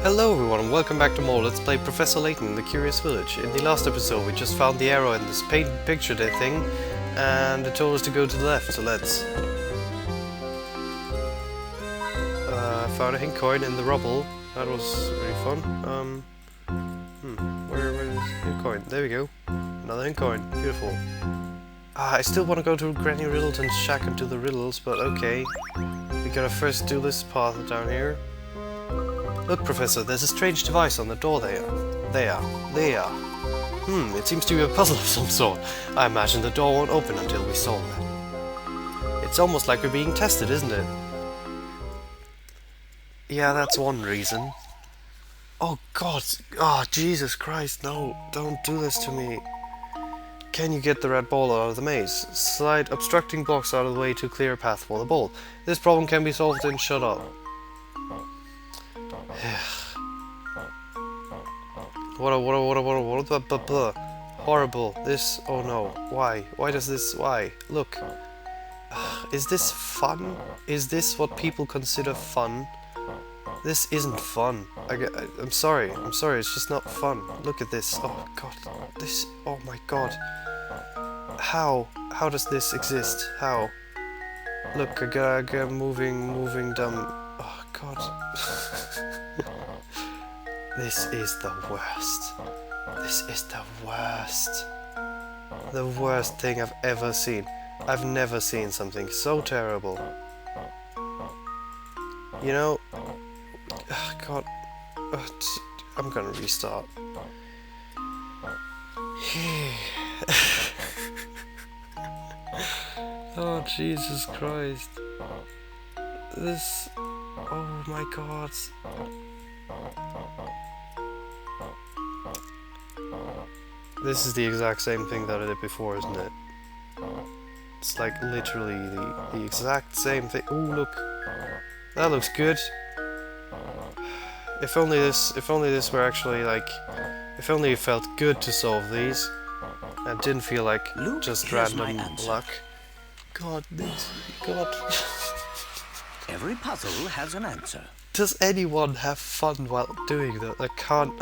Hello everyone and welcome back to more Let's Play Professor Layton in the Curious Village. In the last episode we just found the arrow in this picture thing and it told us to go to the left, so let's... found a hint coin in the rubble. That was really fun. Where is the hint coin? There we go. Another hint coin. Beautiful. I still want to go to Granny Riddleton's shack and do the riddles, but okay. We gotta first do this path down here. Look, Professor, there's a strange device on the door there. There. It seems to be a puzzle of some sort. I imagine the door won't open until we solve it. It's almost like we're being tested, isn't it? Yeah, that's one reason. Oh God! Oh, Jesus Christ, no! Don't do this to me. Can you get the red ball out of the maze? Slide obstructing blocks out of the way to clear a path for the ball. This problem can be solved in shut up. What horrible. This, oh no. Why? Why does this, why? Look. Is this fun? Is this what people consider fun? This isn't fun. I'm sorry, it's just not fun. Look at this. Oh God. This, oh my God. How does this exist? How? Look, I got moving dumb. Oh God. This is the worst. This is the worst. The worst thing I've ever seen. I've never seen something so terrible. You know... God... I'm gonna restart. Oh, Jesus Christ. This... Oh my God. This is the exact same thing that I did before, isn't it? It's like literally the exact same thing. Ooh, look. That looks good. If only this were actually like... If only it felt good to solve these. And didn't feel like Luke, just here's random my answer. luck. God, this... God. Every puzzle has an answer. Does anyone have fun while doing that? I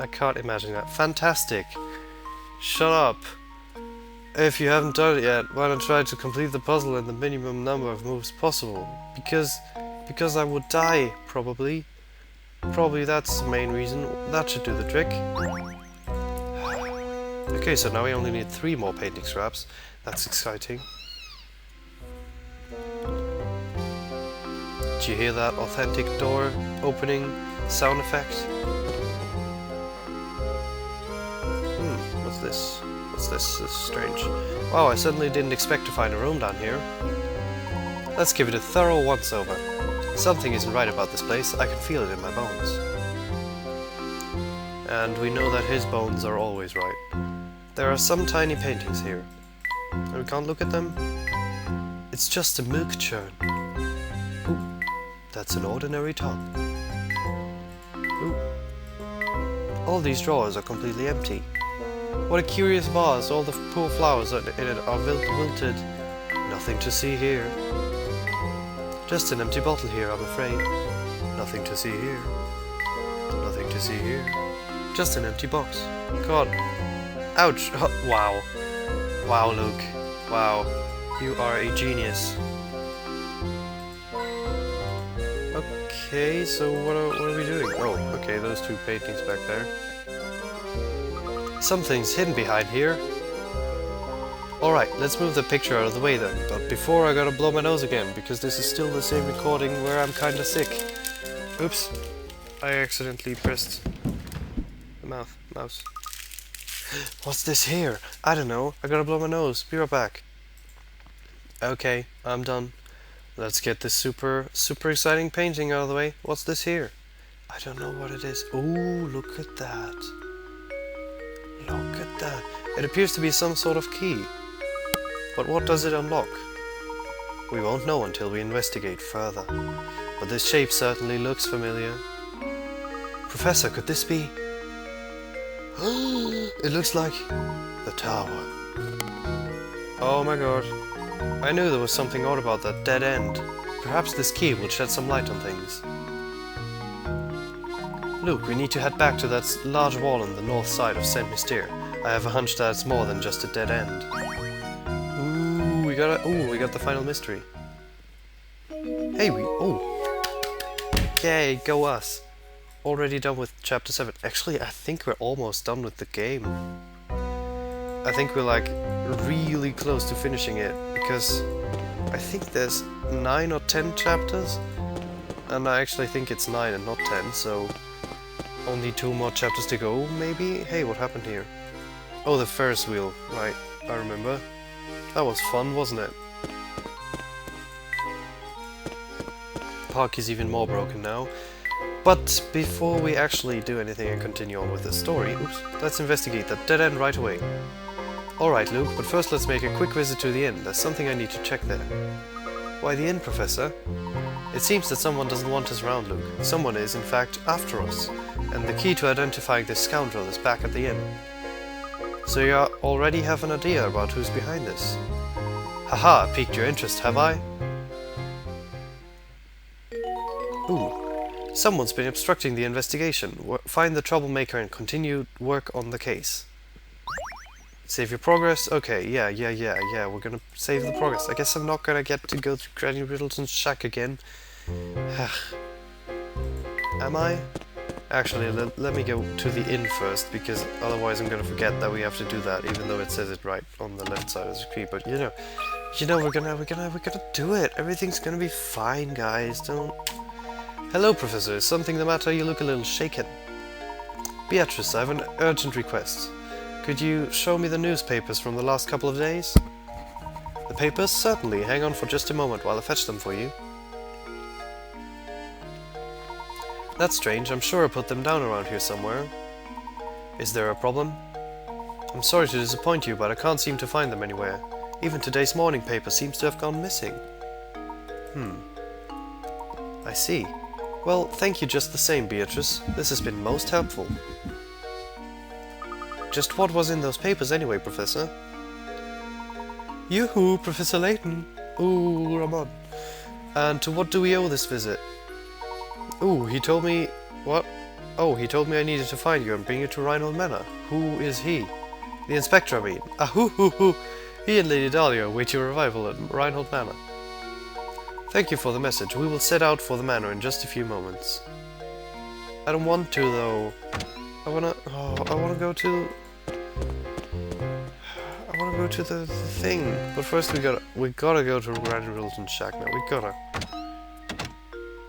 can't imagine that. Fantastic. Shut up. If you haven't done it yet, why not try to complete the puzzle in the minimum number of moves possible? Because I would die, probably. Probably that's the main reason. That should do the trick. Okay, so now we only need 3 more painting scraps. That's exciting. Did you hear that authentic door opening sound effect? What's this? What's this? This is strange. Wow, I suddenly didn't expect to find a room down here. Let's give it a thorough once-over. Something isn't right about this place. I can feel it in my bones. And we know that his bones are always right. There are some tiny paintings here. And we can't look at them? It's just a milk churn. Ooh, that's an ordinary tub. Ooh. All these drawers are completely empty. What a curious vase, all the poor flowers in it are wilted. Nothing to see here. Just an empty bottle here, I'm afraid. Nothing to see here. Nothing to see here. Just an empty box. God. Ouch. Oh, wow. Wow, Luke. Wow. You are a genius. Okay, so what are we doing? Oh, okay, those 2 paintings back there. Something's hidden behind here. Alright, let's move the picture out of the way then. But before I gotta blow my nose again, because this is still the same recording where I'm kinda sick. Oops. I accidentally pressed the mouse. What's this here? I don't know. I gotta blow my nose. Be right back. Okay, I'm done. Let's get this super exciting painting out of the way. What's this here? I don't know what it is. Ooh, look at that. Look at that. It appears to be some sort of key. But what does it unlock? We won't know until we investigate further. But this shape certainly looks familiar. Professor, could this be? It looks like the tower. Oh my God. I knew there was something odd about that dead end. Perhaps this key will shed some light on things. Luke, we need to head back to that large wall on the north side of Saint Mystere. I have a hunch that it's more than just a dead end. Ooh, we got the final mystery. Hey, yay, go us. Already done with chapter 7. Actually, I think we're almost done with the game. I think we're like really close to finishing it, because I think there's 9 or 10 chapters, and I actually think it's 9 and not 10, so only 2 more chapters to go, maybe? Hey, what happened here? Oh, the Ferris wheel, right, I remember. That was fun, wasn't it? Park is even more broken now. But before we actually do anything and continue on with the story, let's investigate that dead end right away. Alright, Luke, but first let's make a quick visit to the inn. There's something I need to check there. Why the inn, Professor? It seems that someone doesn't want us around, Luke. Someone is, in fact, after us. And the key to identifying this scoundrel is back at the inn. So you already have an idea about who's behind this? Haha, piqued your interest, have I? Ooh. Someone's been obstructing the investigation. Find the troublemaker and continue work on the case. Save your progress? Okay, yeah, we're gonna save the progress. I guess I'm not gonna get to go to Granny Riddleton's shack again. Am I? Actually, let me go to the inn first, because otherwise I'm gonna forget that we have to do that, even though it says it right on the left side of the screen. But you know, we're gonna do it. Everything's gonna be fine, guys. Don't. Hello, Professor. Is something the matter? You look a little shaken. Beatrice, I have an urgent request. Could you show me the newspapers from the last couple of days? The papers? Certainly. Hang on for just a moment while I fetch them for you. That's strange. I'm sure I put them down around here somewhere. Is there a problem? I'm sorry to disappoint you, but I can't seem to find them anywhere. Even today's morning paper seems to have gone missing. I see. Well, thank you just the same, Beatrice. This has been most helpful. Just what was in those papers anyway, Professor? Yoo-hoo, Professor Layton! Ooh, Ramon. And to what do we owe this visit? Ooh, he told me... What? Oh, he told me I needed to find you and bring you to Reinhold Manor. Who is he? The inspector, I mean. Ahoo-hoo-hoo! He and Lady Dahlia await your arrival at Reinhold Manor. Thank you for the message. We will set out for the manor in just a few moments. I don't want to, though. I wanna go to... I wanna go to the thing. But first we gotta go to Granny Riddleton's shack now. We gotta.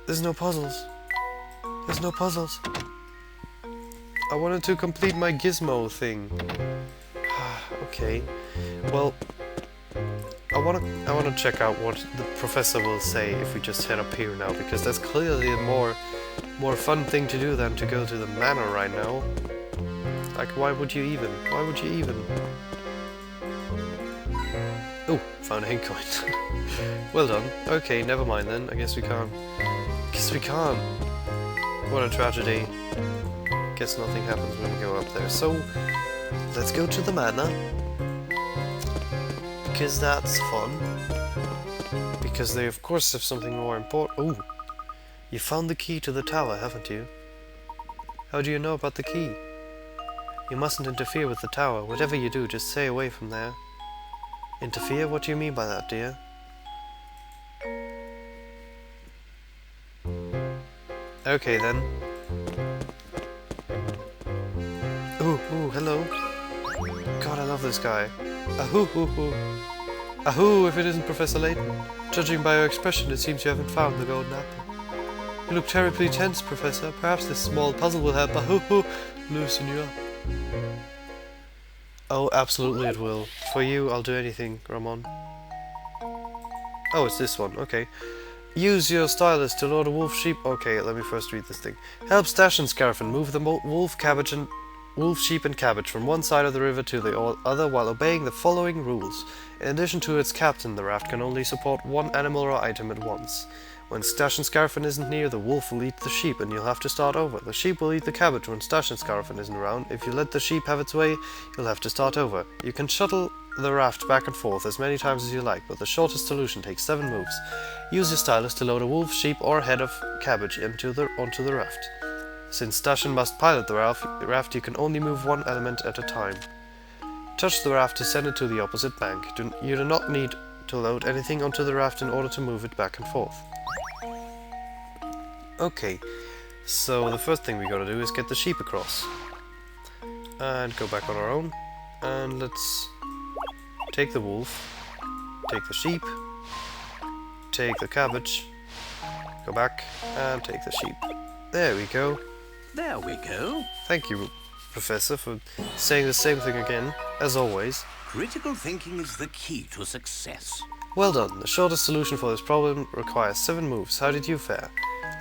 There's no puzzles. There's no puzzles. I wanted to complete my gizmo thing. Okay. Well, I wanna check out what the professor will say if we just head up here now, because that's clearly a more fun thing to do than to go to the manor right now. Like, why would you even? Why would you even? Oh, found a hink coin. Well done. Okay, never mind then. I guess we can't. Guess we can't. What a tragedy. Guess nothing happens when we go up there. So, let's go to the manor. Because that's fun. Because they of course have something more important. Ooh! You found the key to the tower, haven't you? How do you know about the key? You mustn't interfere with the tower. Whatever you do, just stay away from there. Interfere? What do you mean by that, dear? Okay then. Ooh, hello. God, I love this guy. Ahoo. Ahoo, if it isn't Professor Layton. Judging by your expression, it seems you haven't found the golden apple. You look terribly tense, Professor. Perhaps this small puzzle will help loosen you up. Oh, absolutely it will. For you, I'll do anything, Ramon. Oh, it's this one. Okay. Use your stylus to load a wolf sheep. Okay, let me first read this thing. Help Stash and Scarfin move the wolf, sheep and cabbage from one side of the river to the other while obeying the following rules. In addition to its captain, the raft can only support one animal or item at once. When Stash and Scarfin isn't near, the wolf will eat the sheep and you'll have to start over. The sheep will eat the cabbage when Stash and Scarfin isn't around. If you let the sheep have its way, you'll have to start over. You can shuttle the raft back and forth as many times as you like, but the shortest solution takes 7 moves. Use your stylus to load a wolf, sheep, or head of cabbage onto the raft. Since Dashin must pilot the raft, you can only move one element at a time. Touch the raft to send it to the opposite bank. You do not need to load anything onto the raft in order to move it back and forth. Okay, so the first thing we gotta do is get the sheep across. And go back on our own. And let's take the wolf, take the sheep, take the cabbage, go back, and take the sheep. There we go. There we go. Thank you, Professor, for saying the same thing again, as always. Critical thinking is the key to success. Well done. The shortest solution for this problem requires 7 moves. How did you fare?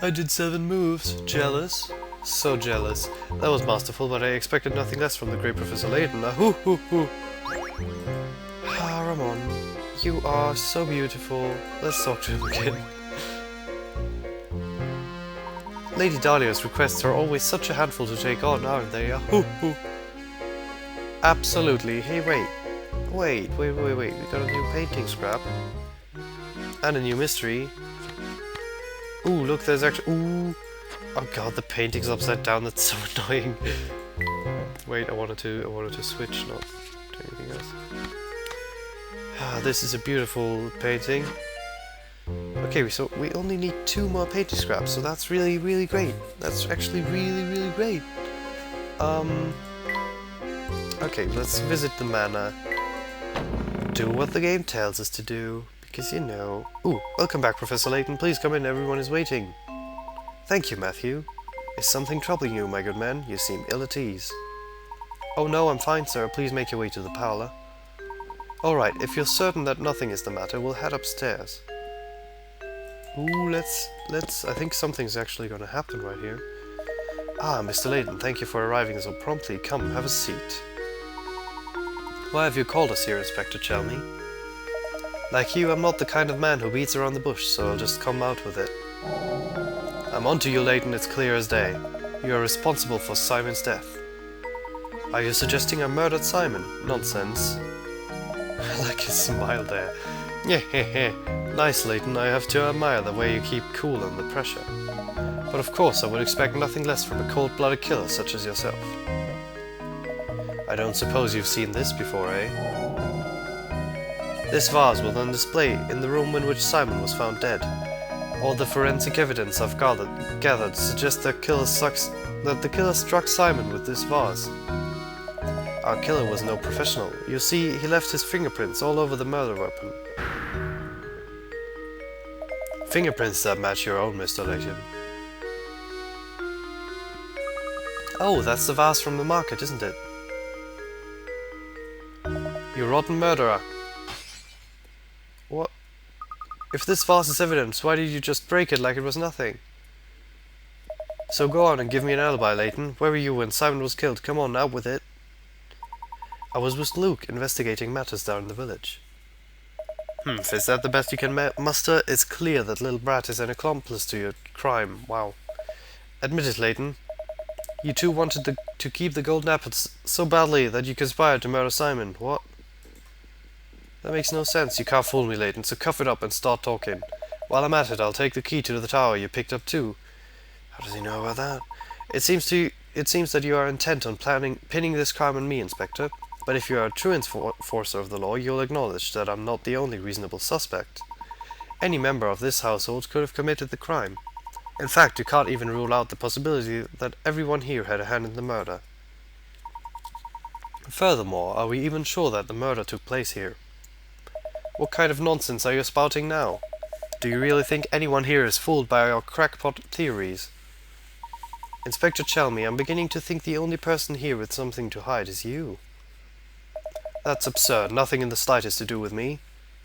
I did 7 moves. Jealous? So jealous. That was masterful, but I expected nothing less from the great Professor Layton. Hoo hoo hoo. Ah, Ramon, you are so beautiful. Let's talk to him again. Lady Dahlia's requests are always such a handful to take on, aren't they? Hoo hoo. Absolutely. Hey, wait. Wait. We got a new painting scrap. And a new mystery. Ooh, look, there's actually... Ooh. Oh god, the painting's upside down. That's so annoying. Wait, I wanted to switch, not do anything else. Ah, this is a beautiful painting. Okay, so we only need 2 more painting scraps, so that's really, really great. That's actually really, really great. Okay, let's visit the manor. Do what the game tells us to do, because you know... Ooh, welcome back, Professor Layton. Please come in, everyone is waiting. Thank you, Matthew. Is something troubling you, my good man? You seem ill at ease. Oh no, I'm fine, sir. Please make your way to the parlor. Alright, if you're certain that nothing is the matter, we'll head upstairs. Ooh, let's... I think something's actually gonna happen right here. Ah, Mr. Layton, thank you for arriving so promptly. Come, have a seat. Why have you called us here, Inspector Chelmy? Like you, I'm not the kind of man who beats around the bush, so I'll just come out with it. I'm onto you, Layton, it's clear as day. You are responsible for Simon's death. Are you suggesting I murdered Simon? Nonsense. I like his smile there. Nice, Layton, I have to admire the way you keep cool under pressure. But of course I would expect nothing less from a cold-blooded killer such as yourself. I don't suppose you've seen this before, eh? This vase will on display in the room in which Simon was found dead. All the forensic evidence I've gathered suggests that the killer struck Simon with this vase. Our killer was no professional. You see, he left his fingerprints all over the murder weapon. Fingerprints that match your own, Mr. Layton. Oh, that's the vase from the market, isn't it? You rotten murderer. What? If this vase is evidence, why did you just break it like it was nothing? So go on and give me an alibi, Layton. Where were you when Simon was killed? Come on, out with it. I was with Luke, investigating matters down in the village. Is that the best you can muster? It's clear that little brat is an accomplice to your crime. Wow. Admit it, Layton. You two wanted to keep the golden apples so badly that you conspired to murder Simon. What? That makes no sense. You can't fool me, Layton, so cuff it up and start talking. While I'm at it, I'll take the key to the tower you picked up too. How does he know about that? It seems that you are intent on pinning this crime on me, Inspector. But if you are a true enforcer of the law, you'll acknowledge that I'm not the only reasonable suspect. Any member of this household could have committed the crime. In fact, you can't even rule out the possibility that everyone here had a hand in the murder. Furthermore, are we even sure that the murder took place here? What kind of nonsense are you spouting now? Do you really think anyone here is fooled by your crackpot theories? Inspector Chelmy, I'm beginning to think the only person here with something to hide is you. That's absurd. Nothing in the slightest to do with me.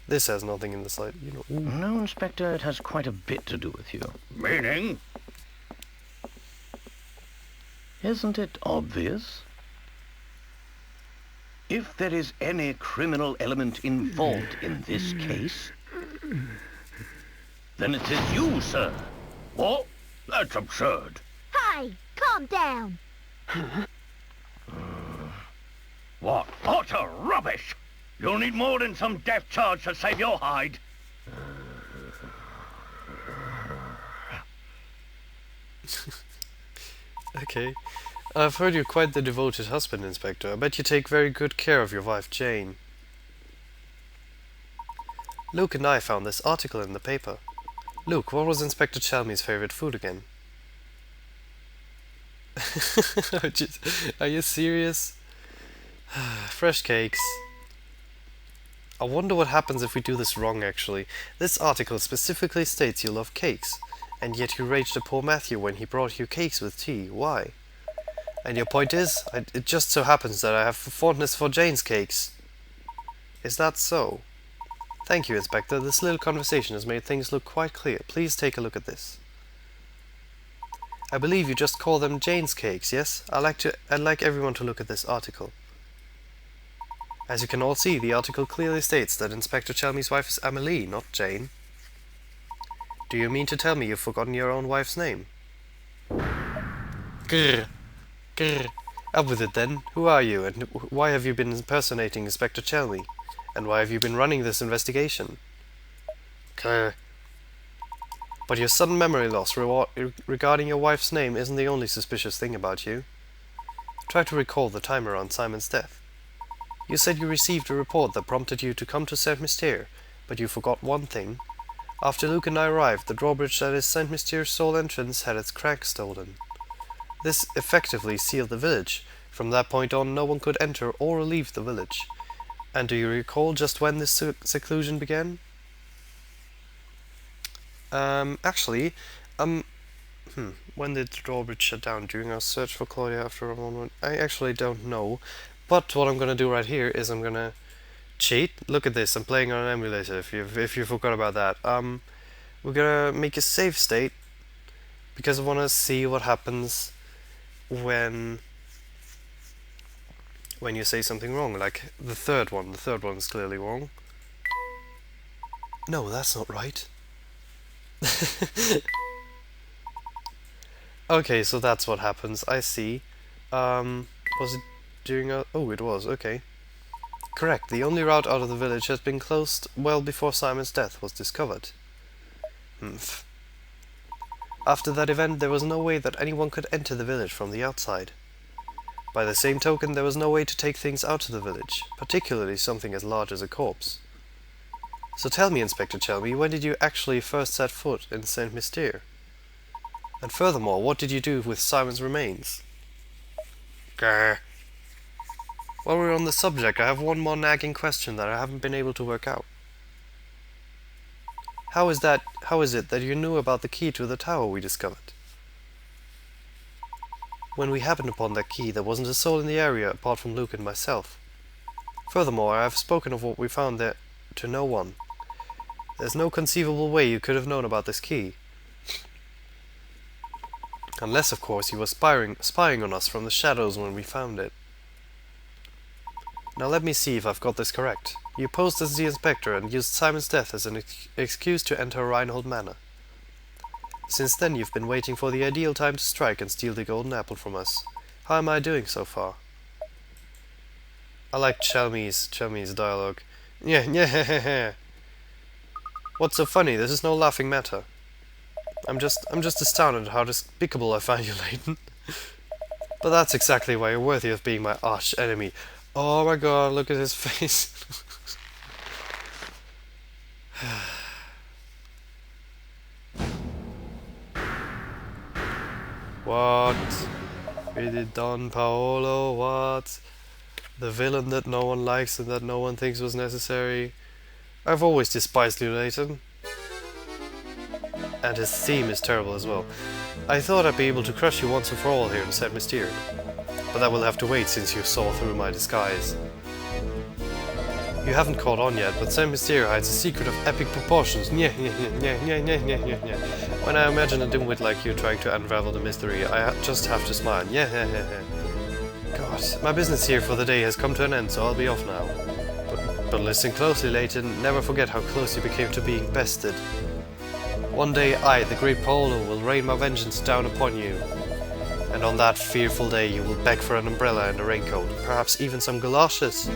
This has nothing in the slightest, you know. No, Inspector, it has quite a bit to do with you. Meaning? Isn't it obvious? If there is any criminal element involved in this case, then it is you, sir. What? That's absurd. Hey, calm down. What utter rubbish! You'll need more than some death charge to save your hide. Okay. I've heard you're quite the devoted husband, Inspector. I bet you take very good care of your wife, Jane. Luke and I found this article in the paper. Luke, what was Inspector Chalmey's favorite food again? Are you serious? Fresh cakes. I wonder what happens if we do this wrong, actually. This article specifically states you love cakes, and yet you raged at poor Matthew when he brought you cakes with tea. Why? And your point is, it just so happens that I have a fondness for Jane's cakes. Is that so? Thank you, Inspector. This little conversation has made things look quite clear. Please take a look at this. I believe you just call them Jane's cakes, yes? I'd like everyone to look at this article. As you can all see, the article clearly states that Inspector Chalmey's wife is Amelie, not Jane. Do you mean to tell me you've forgotten your own wife's name? Grr. Grr. Up with it then. Who are you, and why have you been impersonating Inspector Chalmey? And why have you been running this investigation? Grr. But your sudden memory loss regarding your wife's name isn't the only suspicious thing about you. Try to recall the time around Simon's death. You said you received a report that prompted you to come to Saint Mystere, but you forgot one thing. After Luke and I arrived, the drawbridge that is Saint Mystere's sole entrance had its crank stolen. This effectively sealed the village. From that point on, no one could enter or leave the village. And do you recall just when this seclusion began? Actually, when did the drawbridge shut down? During our search for Claudia after a moment? I actually don't know. But what I'm gonna do right here is I'm gonna cheat. Look at this, I'm playing on an emulator, if you forgot about that. We're gonna make a save state, because I wanna see what happens when you say something wrong, like the third one. The third one is clearly wrong. No, that's not right. Okay, so that's what happens, I see. Was it during a... oh, it was, okay. Correct, the only route out of the village has been closed well before Simon's death was discovered. Humph. After that event, there was no way that anyone could enter the village from the outside. By the same token, there was no way to take things out of the village, particularly something as large as a corpse. So tell me, Inspector Chalmey, when did you actually first set foot in Saint Mystere? And furthermore, what did you do with Simon's remains? Grr. While we're on the subject, I have one more nagging question that I haven't been able to work out. How is it that you knew about the key to the tower we discovered? When we happened upon that key, there wasn't a soul in the area apart from Luke and myself. Furthermore, I have spoken of what we found there to no one. There's no conceivable way you could have known about this key. Unless, of course, you were spying on us from the shadows when we found it. Now let me see if I've got this correct. You posed as the inspector and used Simon's death as an excuse to enter Reinhold Manor. Since then you've been waiting for the ideal time to strike and steal the golden apple from us. How am I doing so far? I like Chalmey's dialogue. Yeah. What's so funny? This is no laughing matter. I'm just astounded at how despicable I find you, Layton. But that's exactly why you're worthy of being my arch enemy. Oh my god, look at his face. What? Really, Don Paolo, what? The villain that no one likes and that no one thinks was necessary. I've always despised you, Layton. And his theme is terrible as well. I thought I'd be able to crush you once and for all here in Saint Mystere. But that will have to wait since you saw through my disguise. You haven't caught on yet, but Saint Mystere hides a secret of epic proportions. When I imagine a dimwit like you trying to unravel the mystery, I just have to smile. God, my business here for the day has come to an end, so I'll be off now. But listen closely, Layton. Never forget how close you became to being bested. One day I, the great Paolo, will rain my vengeance down upon you. And on that fearful day you will beg for an umbrella and a raincoat, perhaps even some galoshes.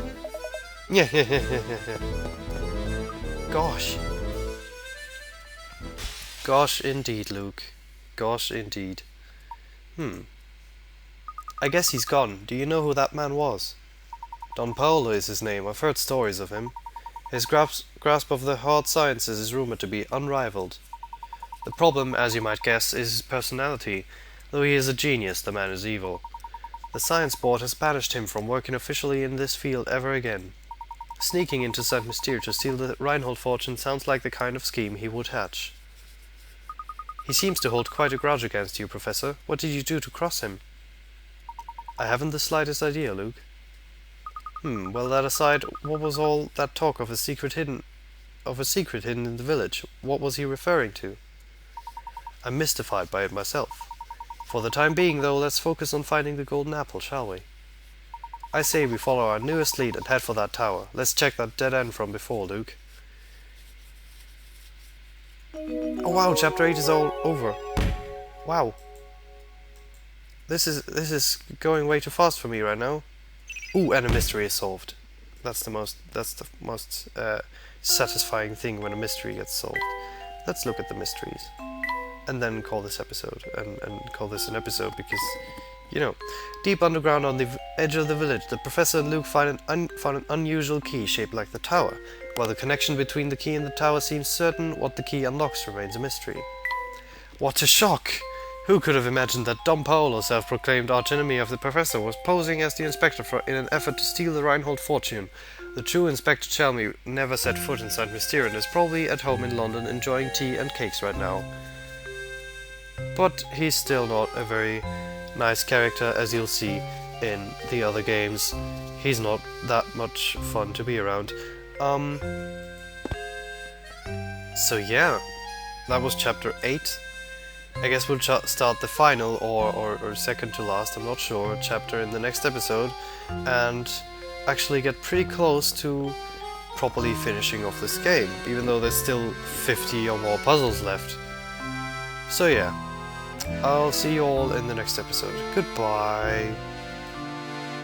Gosh. Gosh indeed, Luke. Gosh indeed. I guess he's gone. Do you know who that man was? Don Paolo is his name. I've heard stories of him. His grasp of the hard sciences is rumored to be unrivaled. The problem, as you might guess, is his personality. Though he is a genius, the man is evil. The Science Board has banished him from working officially in this field ever again. Sneaking into Saint Mystere to steal the Reinhold fortune sounds like the kind of scheme he would hatch. He seems to hold quite a grudge against you, Professor. What did you do to cross him? I haven't the slightest idea, Luke. Well, that aside, what was all that talk of a secret hidden in the village? What was he referring to? I'm mystified by it myself. For the time being, though, let's focus on finding the golden apple, shall we? I say we follow our newest lead and head for that tower. Let's check that dead end from before, Luke. Oh wow, chapter 8 is all over. Wow. This is going way too fast for me right now. Ooh, and a mystery is solved. That's the most satisfying thing when a mystery gets solved. Let's look at the mysteries. And then call this episode. And call this an episode because, you know, deep underground on the edge of the village, the professor and Luke found an unusual key shaped like the tower. While the connection between the key and the tower seems certain, what the key unlocks remains a mystery. What a shock! Who could have imagined that Don Paolo, self-proclaimed archenemy of the professor, was posing as the inspector in an effort to steal the Reinhold fortune? The true Inspector Chelmy never set foot in Saint Mystere and is probably at home in London enjoying tea and cakes right now. But he's still not a very nice character, as you'll see in the other games. He's not that much fun to be around. So yeah, that was chapter 8. I guess we'll start the final or second to last, I'm not sure, chapter in the next episode and actually get pretty close to properly finishing off this game, even though there's still 50 or more puzzles left. So yeah, I'll see you all in the next episode. Goodbye!